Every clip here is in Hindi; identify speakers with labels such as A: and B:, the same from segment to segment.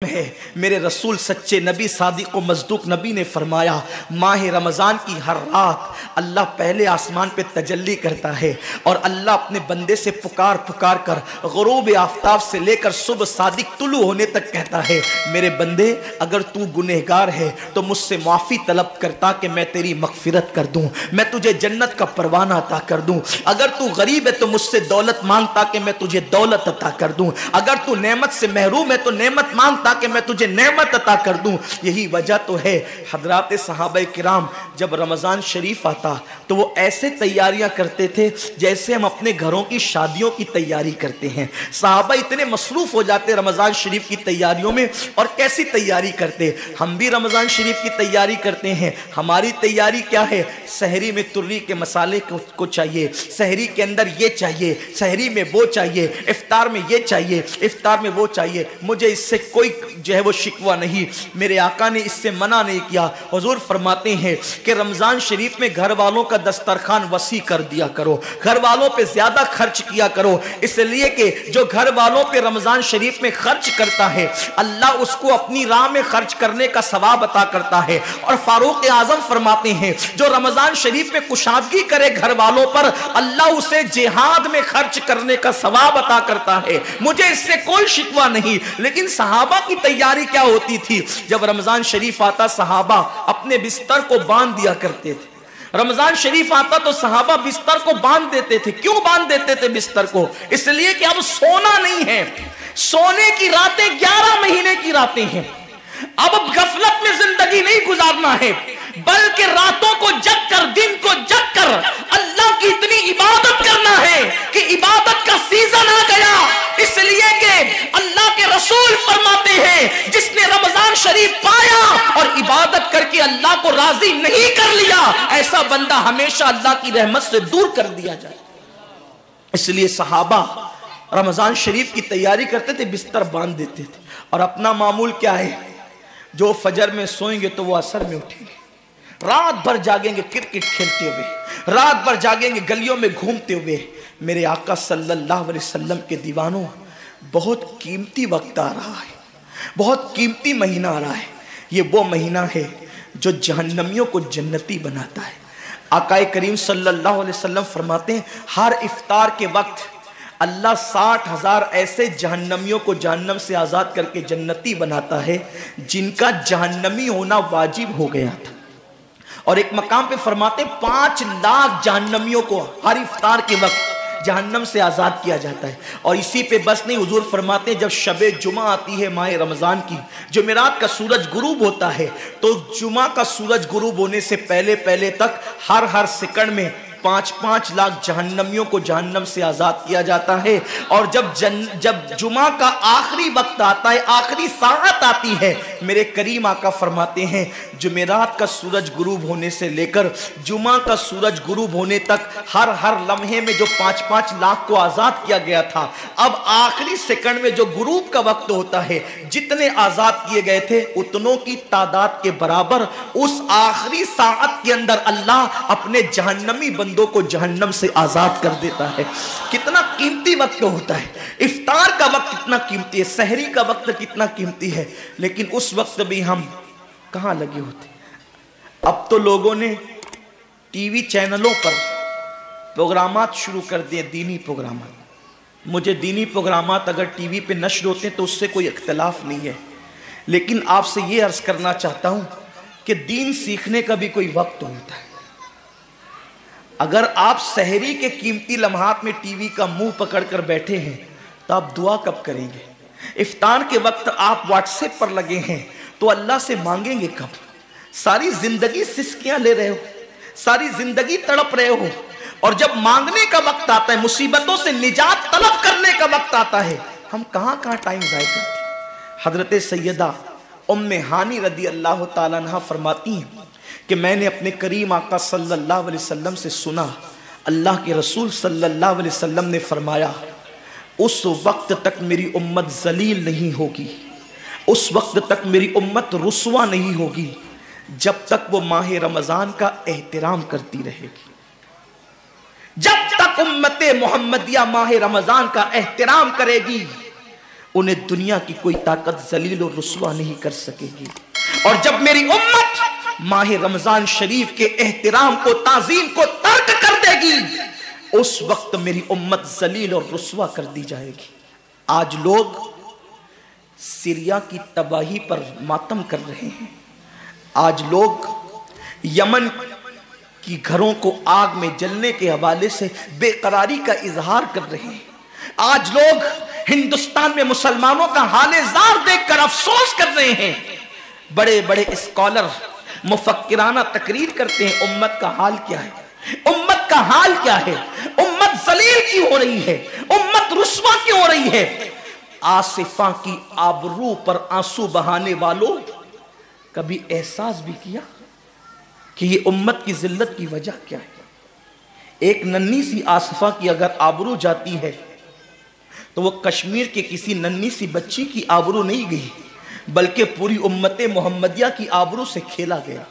A: है। मेरे रसूल सच्चे नबी सादिक व मज़दूक नबी ने फरमाया, माह रमज़ान की हर रात अल्लाह पहले आसमान पे तजल्ली करता है और अल्लाह अपने बंदे से पुकार पुकार कर गुरूब आफ्ताब से लेकर सुबह सादिक तुलू होने तक कहता है, मेरे बंदे अगर तू गुनहगार है तो मुझसे माफ़ी तलब करता कि मैं तेरी मगफिरत कर दूँ, मैं तुझे जन्नत का परवाना अता कर दूँ। अगर तू गरीब है तो मुझसे दौलत मांगता कि मैं तुझे दौलत अता कर दूँ। अगर तू नेमत से महरूम है तो नेमत मांगता कि मैं तुझे नेमत अता कर दूं। यही वजह तो है हजरात सहाबा किराम जब रमज़ान शरीफ आता तो वो ऐसे तैयारियां करते थे जैसे हम अपने घरों की शादियों की तैयारी करते हैं। सहाबा इतने मसरूफ हो जाते रमज़ान शरीफ की तैयारियों में। और कैसी तैयारी करते, हम भी रमज़ान शरीफ की तैयारी करते हैं। हमारी तैयारी क्या है, सहरी में तुर्री के मसाले को चाहिए, सहरी के अंदर ये चाहिए, सहरी में वो चाहिए, इफ्तार में ये चाहिए, इफ्तार में वो चाहिए। मुझे इससे कोई जो है वो शिकवा नहीं, मेरे आका ने इससे मना नहीं किया। हुजूर फरमाते हैं कि रमजान शरीफ में घर वालों का दस्तरखान वसी कर दिया करो, घर वालों पे ज्यादा खर्च किया करो, इसलिए कि जो घर वालों पे रमजान शरीफ में खर्च करता है अल्लाह उसको अपनी राह में खर्च करने का सवाब अता करता है। और फारूक आजम फरमाते हैं जो रमजान शरीफ में कुशादगी करे घर वालों पर अल्लाह उसे जिहाद में खर्च करने का सवाब अता करता है। मुझे इससे कोई शिकवा नहीं। लेकिन सहाबा की तैयारी क्या होती थी, जब रमजान शरीफ आता सहाबा अपने बिस्तर को बांध दिया करते थे। रमजान शरीफ आता तो सहाबा बिस्तर को बांध देते थे। क्यों बांध देते थे बिस्तर को, इसलिए कि अब सोना नहीं है, सोने की रातें 11 महीने की रातें हैं। अब गफलत में जिंदगी नहीं गुजारना है, बल्कि रातों को जग कर दिन को जग कर अल्लाह की इतनी इबादत करना है कि इबादत का सीजन आ गया। इसलिए कि अल्लाह के रसूल फरमाते हैं जिसने रमजान शरीफ पाया और इबादत करके अल्लाह को राजी नहीं कर लिया, ऐसा बंदा हमेशा अल्लाह की रहमत से दूर कर दिया जाए। इसलिए सहाबा रमजान शरीफ की तैयारी करते थे, बिस्तर बांध देते थे। और अपना मामूल क्या है, जो फजर में सोएंगे तो वो असर में उठेंगे, रात भर जागेंगे क्रिकेट खेलते हुए, रात भर जागेंगे गलियों में घूमते हुए। मेरे आका सल्लल्लाहु अलैहि वसल्लम के दीवानों, बहुत कीमती वक्त आ रहा है, बहुत कीमती महीना आ रहा है। ये वो महीना है जो जहन्नमियों को जन्नती बनाता है। आका करीम सल्लल्लाहु अलैहि वसल्लम फरमाते हैं हर इफ्तार के वक्त अल्लाह 60,000 ऐसे जहन्नमियों को जहन्नम से आज़ाद करके जन्नती बनाता है जिनका जहन्नमी होना वाजिब हो गया था। और एक मकाम पे फरमाते 5 लाख जहन्नमियों को हर इफ्तार के वक्त जहन्नम से आज़ाद किया जाता है। और इसी पे बस नहीं, हुजूर फरमाते हैं जब शबे जुमा आती है माह रमज़ान की, जुमेरात का सूरज गुरूब होता है, तो जुमा का सूरज गुरूब होने से पहले पहले तक हर सेकंड में 5-5 लाख जहन्नमियों को जहन्नम से आज़ाद किया जाता है। और जब जुमा का आखिरी वक्त आता है, आखिरी साअत आती है, मेरे करीम आका फरमाते हैं जुमेरात का सूरज गुरूब होने से लेकर जुमा का सूरज गुरूब होने तक हर लम्हे में जो 5-5 लाख को आज़ाद किया गया था, अब आखिरी सेकंड में जो गुरूब का वक्त होता है, जितने आज़ाद किए गए थे उतनों की तादाद के बराबर उस आखिरी साअत के अंदर अल्लाह अपने जहन्नमी बंदों को जहन्नम से आजाद कर देता है। कितना कीमती वक्त होता है, इफ्तार का वक्त कितना कीमती है, सहरी का वक्त कितना कीमती है। लेकिन उस वक्त भी हम कहां लगे होते। अब तो लोगों ने टीवी चैनलों पर प्रोग्रामात शुरू कर दिए, दीनी प्रोग्रामात। मुझे दीनी प्रोग्रामात अगर टीवी पे नश्र होते हैं तो उससे कोई इख्तिलाफ नहीं है, लेकिन आपसे ये अर्ज करना चाहता हूं कि दीन सीखने का भी कोई वक्त होता है। अगर आप सहरी के कीमती लम्हात में टीवी का मुंह पकड़कर बैठे हैं तो आप दुआ कब करेंगे? इफ्तार के वक्त आप व्हाट्सएप पर लगे हैं तो अल्लाह से मांगेंगे कब? सारी जिंदगी सिसकियां ले रहे हो, सारी जिंदगी तड़प रहे हो, और जब मांगने का वक्त आता है, मुसीबतों से निजात तलब करने का वक्त आता है, हम कहां टाइम जाया करते। हजरत सैयदा उम्मे हानी रदी अल्लाह ताला अन्हा फरमाती हैं कि मैंने अपने करीम आका सल्लल्लाहु अलैहि वसल्लम से सुना, अल्लाह के रसूल सल्लल्लाहु अलैहि वसल्लम ने फरमाया उस वक्त तक मेरी उम्मत जलील नहीं होगी, उस वक्त तक मेरी उम्मत रुसवा नहीं होगी जब तक वो माह रमजान का एहतराम करती रहेगी। जब तक उम्मत मोहम्मदिया माह रमजान का एहतराम करेगी उन्हें दुनिया की कोई ताकत जलील और रुस्वा नहीं कर सकेगी। और जब मेरी उम्मत माह रमजान शरीफ के एहतराम को, ताजीम को तर्क कर देगी, उस वक्त मेरी उम्मत जलील और रुस्वा कर दी जाएगी। आज लोग सीरिया की तबाही पर मातम कर रहे हैं। आज लोग यमन की घरों को आग में जलने के हवाले से बेकरारी का इजहार कर रहे हैं। आज लोग हिंदुस्तान में मुसलमानों का हाले जार देखकर अफसोस कर रहे हैं। बड़े बड़े स्कॉलर मुफक्किराना तकरीर करते हैं, उम्मत का हाल क्या है, उम्मत का हाल क्या है, उम्मत जलील क्यों हो रही है, उम्मत रुस्वा क्यों हो रही है। आसिफा की आबरू पर आंसू बहाने वालों, कभी एहसास भी किया कि ये उम्मत की जिल्लत की वजह क्या है। एक नन्ही सी आसिफा की अगर आबरू जाती है तो वो कश्मीर के किसी नन्ही सी बच्ची की आबरू नहीं गई, बल्कि पूरी उम्मत मोहम्मदिया की आबरू से खेला गया।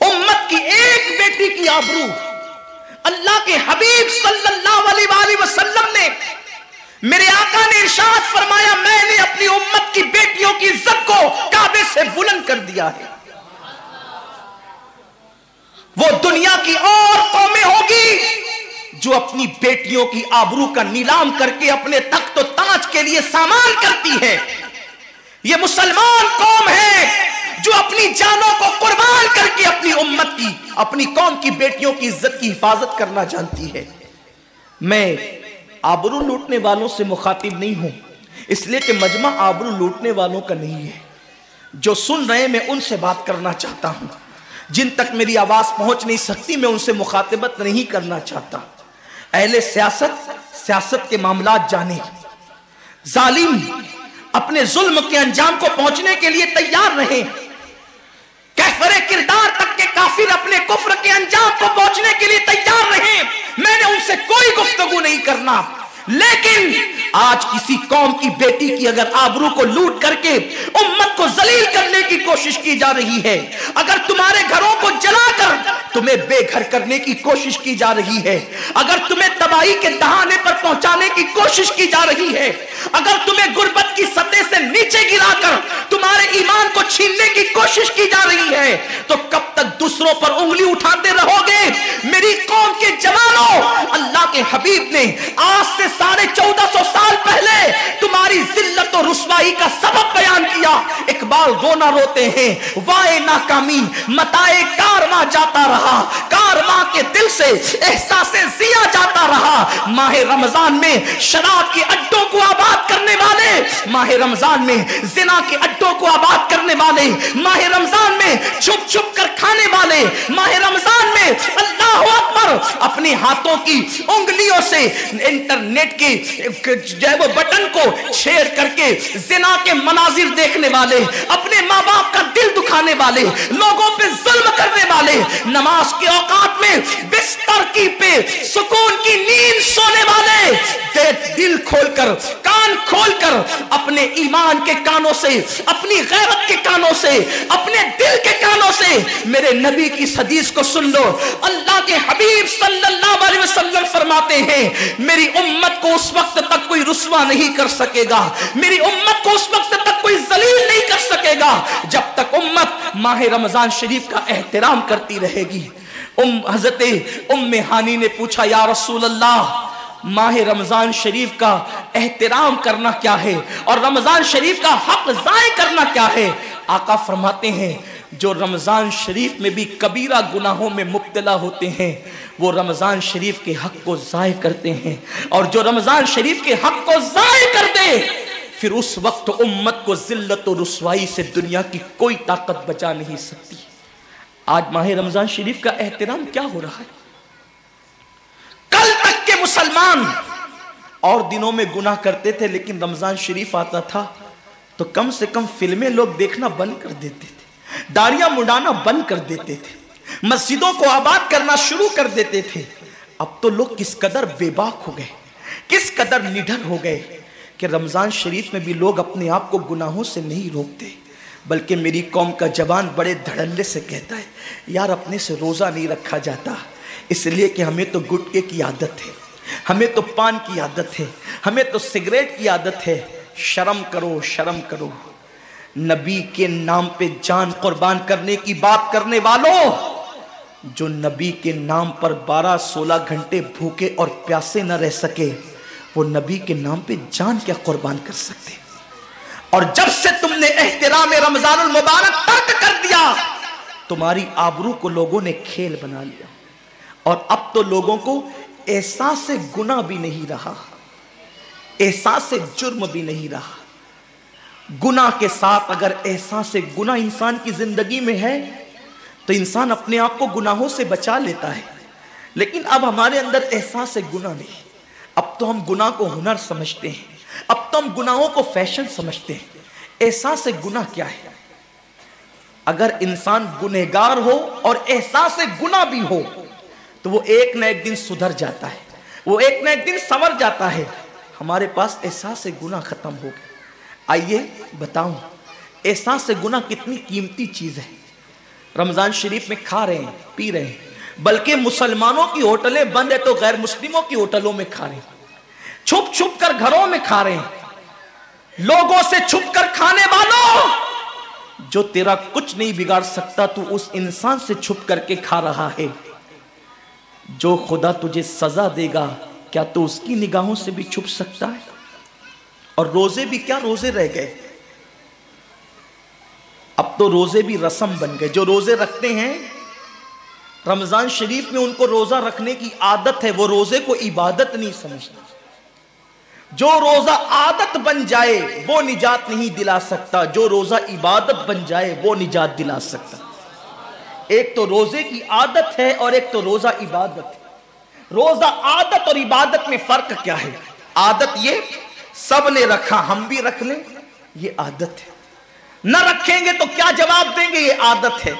A: उम्मत की एक बेटी की आबरू अल्लाह के हबीब सल्लल्लाहु अलैहि वसल्लम ने, मेरे आका ने इरशाद फरमाया, मैंने अपनी उम्मत की बेटियों की इज्जत को काबे से बुलंद कर दिया है। वो दुनिया की और कौमें होगी जो अपनी बेटियों की आबरू का नीलाम करके अपने तख्त और ताज के लिए सामान करती है। ये मुसलमान कौम है जो अपनी जानों को कुर्बान करके अपनी उम्मत की, अपनी कौम की बेटियों की इज्जत की हिफाजत करना जानती है। मैं आबरू लूटने वालों से मुखातिब नहीं हूं, इसलिए कि मजमा आबरू लूटने वालों का नहीं है। जो सुन रहे हैं मैं उनसे बात करना चाहता हूं, जिन तक मेरी आवाज पहुंच नहीं सकती मैं उनसे मुखातिबत नहीं करना चाहता। अहले सियासत के मामलात जाने, जालिम अपने जुल्म के अंजाम को पहुंचने के लिए तैयार रहे, कैफरे किरदार तक के काफिर अपने कुफ्र के अंजाम को पहुंचने के लिए तैयार रहे। मैंने उनसे कोई गुफ्तगू नहीं करना, लेकिन आज किसी कौम की बेटी की अगर आबरू को लूट करके उम्मत को जलील करने की कोशिश की जा रही है, अगर तुम्हारे घरों को जलाकर तुम्हें बेघर करने की कोशिश की जा रही है, अगर तुम्हें तबाही के दहाने पर पहुंचाने की कोशिश की जा रही है, अगर तुम्हें गुर्बत की सतह से नीचे गिराकर तुम्हारे ईमान को छीनने की कोशिश की जा रही है, तो कब तक दूसरों पर उंगली उठाते रहोगे। मेरी कौम के जवानों, अल्लाह के हबीब ने आज से 1450 साल पहले तुम्हारी जिल्लत और रुस्वाई का सबब बयान किया। इकबाल रोना रोते हैं, वाए नाकामी मताए कारवां जाता रहा, कारवां के दिल से एहसासे जिया जाता रहा। माह रमजान में शराब के अड्डों को आबाद करने वाले, माह रमजान में जिना के अड्डों को आबाद करने वाले, माह रमजान में छुप छुप कर खाने वाले, माह रमजान में अल्लाहु अकबर अपने हाथों की उंगलियों से इंटरनेट के वो बटन को छेड़ करके जिना के मनाजिर देखने वाले, अपने माँ बाप का दिल दुखाने वाले, लोगों पे जुल्म करने वाले, नमाज के औकात में बिस्तर की पे सुकून की नींद सोने वाले, दिल खोलकर कान खोलकर अपने ईमान के कानों से, अपनी गैरत के कानों से, अपने दिल के कानों से मेरे नबी की हदीस को सुन लो। अल्लाह के हबीब सल्लल्लाहु अलैहि वसल्लम फरमाते हैं, मेरी उम्मत को उस वक्त तक कोई रुस्वा नहीं कर सकेगा, मेरी उम्मत को उस वक्त तक कोई जलील नहीं कर सकेगा जब तक उम्मत माह रमजान शरीफ का एहतराम करती रहेगी। हजरत उम्मे हानी ने पूछा, या रसूल अल्लाह, माह रमजान शरीफ का एहतराम करना क्या है और रमजान शरीफ का हक ज़ाय करना क्या है। आका फरमाते हैं, जो रमजान शरीफ में भी कबीरा गुनाहों में मुब्तला होते हैं वो रमजान शरीफ के हक को ज़ाय करते हैं, और जो रमजान शरीफ के हक को ज़ाय कर दे फिर उस वक्त उम्मत को जिल्लत और रुस्वाई से दुनिया की कोई ताकत बचा नहीं सकती। आज माह रमजान शरीफ का एहतराम क्या हो रहा है। कल तक के मुसलमान और दिनों में गुनाह करते थे, लेकिन रमजान शरीफ आता था तो कम से कम फिल्में लोग देखना बंद कर देते थे, दाढ़ियां मुंडाना बंद कर देते थे, मस्जिदों को आबाद करना शुरू कर देते थे। अब तो लोग किस कदर बेबाक हो गए, किस कदर निडर हो गए कि रमजान शरीफ में भी लोग अपने आप को गुनाहों से नहीं रोकते, बल्कि मेरी कौम का जवान बड़े धड़ल्ले से कहता है, यार अपने से रोजा नहीं रखा जाता इसलिए कि हमें तो गुटके की आदत है, हमें तो पान की आदत है, हमें तो सिगरेट की आदत है। शर्म करो, शर्म करो। नबी के नाम पे जान कुर्बान करने की बात करने वालों, जो नबी के नाम पर 12-16 घंटे भूखे और प्यासे न रह सके, वो नबी के नाम पे जान क्या कुर्बान कर सकते। और जब से तुमने एहतराम रमजानुल मुबारक तर्क कर दिया, तुम्हारी आबरू को लोगों ने खेल बना लिया। और अब तो लोगों को एहसास से गुनाह भी नहीं रहा, एहसास से जुर्म भी नहीं रहा। गुनाह के साथ अगर एहसास से गुनाह इंसान की जिंदगी में है तो इंसान अपने आप को गुनाहों से बचा लेता है। लेकिन अब हमारे अंदर एहसास से गुनाह नहीं। अब तो हम गुनाह को हुनर समझते हैं, अब तो हम गुनाहों को फैशन समझते हैं। एहसास से गुनाह क्या है? अगर इंसान गुनहगार हो और एहसास से गुनाह भी हो तो वो एक न एक दिन सुधर जाता है, वो एक न एक दिन संवर जाता है। हमारे पास एहसास से गुनाह खत्म हो गया। आइए बताऊं, एहसास से गुनाह कितनी कीमती चीज है। रमजान शरीफ में खा रहे हैं, पी रहे हैं, बल्कि मुसलमानों की होटलें बंद है तो गैर मुस्लिमों की होटलों में खा रहे हैं, छुप छुप कर घरों में खा रहे हैं। लोगों से छुप कर खाने वालों, जो तेरा कुछ नहीं बिगाड़ सकता, तू उस इंसान से छुप करके खा रहा है। जो खुदा तुझे सजा देगा, क्या तू उसकी निगाहों से भी छुप सकता है? और रोजे भी क्या रोजे रह गए, अब तो रोजे भी रस्म बन गए। जो रोजे रखते हैं रमजान शरीफ में, उनको रोजा रखने की आदत है, वो रोजे को इबादत नहीं समझते। जो रोजा आदत बन जाए वो निजात नहीं दिला सकता, जो रोजा इबादत बन जाए वो निजात दिला सकता। एक तो रोजे की आदत है और एक तो रोजा इबादत है। रोजा आदत और इबादत में फर्क क्या है? आदत ये सब ने रखा, हम भी रख लें, ये आदत है। न रखेंगे तो क्या जवाब देंगे, ये आदत है।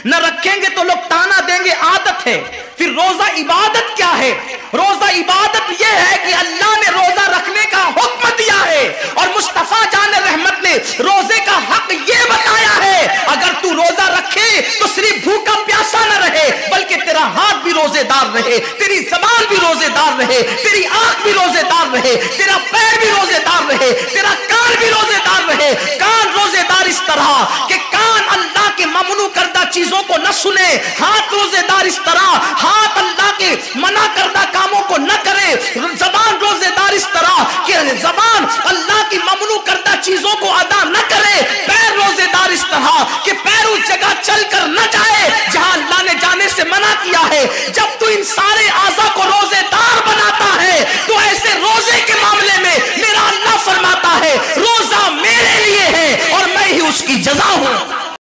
A: न रखेंगे तो लोग ताना देंगे, आदत है। फिर रोजा इबादत क्या है? रोजा इबादत यह है कि अल्लाह ने रोजा रखने का हुक्म दिया है और मुस्तफा जान रहमत ने रोजे का हक यह बताया है, अगर तू रोजा रखे तो सिर्फ भूखा प्यासा न रहे, बल्कि तेरा हाथ भी रोजेदार रहे, तेरी जबान भी रोजेदार रहे, तेरी आंख भी रोजेदार रहे, तेरा पैर भी रोजेदार रहे, तेरा कान भी रोजेदार रहे। कान रोजेदार इस तरह कि कान अल्लाह के ममनू करदा चीजों को न सुने, हाथ रोजेदार इस तरह हाथ अल्लाह के मना करदा कामों को न करे, जबान रोजेदार इस तरह कि जबान अल्लाह की ममनू करदा चीजों को अदा न करे, पैर रोजेदार इस तरह कि पैर उस जगह चलकर न जाए जहां अल्लाह ने जाने से मना किया है। जब तू इन सारे आज़ा को रोजेदार बनाता है तो ऐसे रोजे के मामले में मेरा अल्लाह फरमाता है रोजा मेरे लिए है और मैं ही उसकी जज़ा हूं।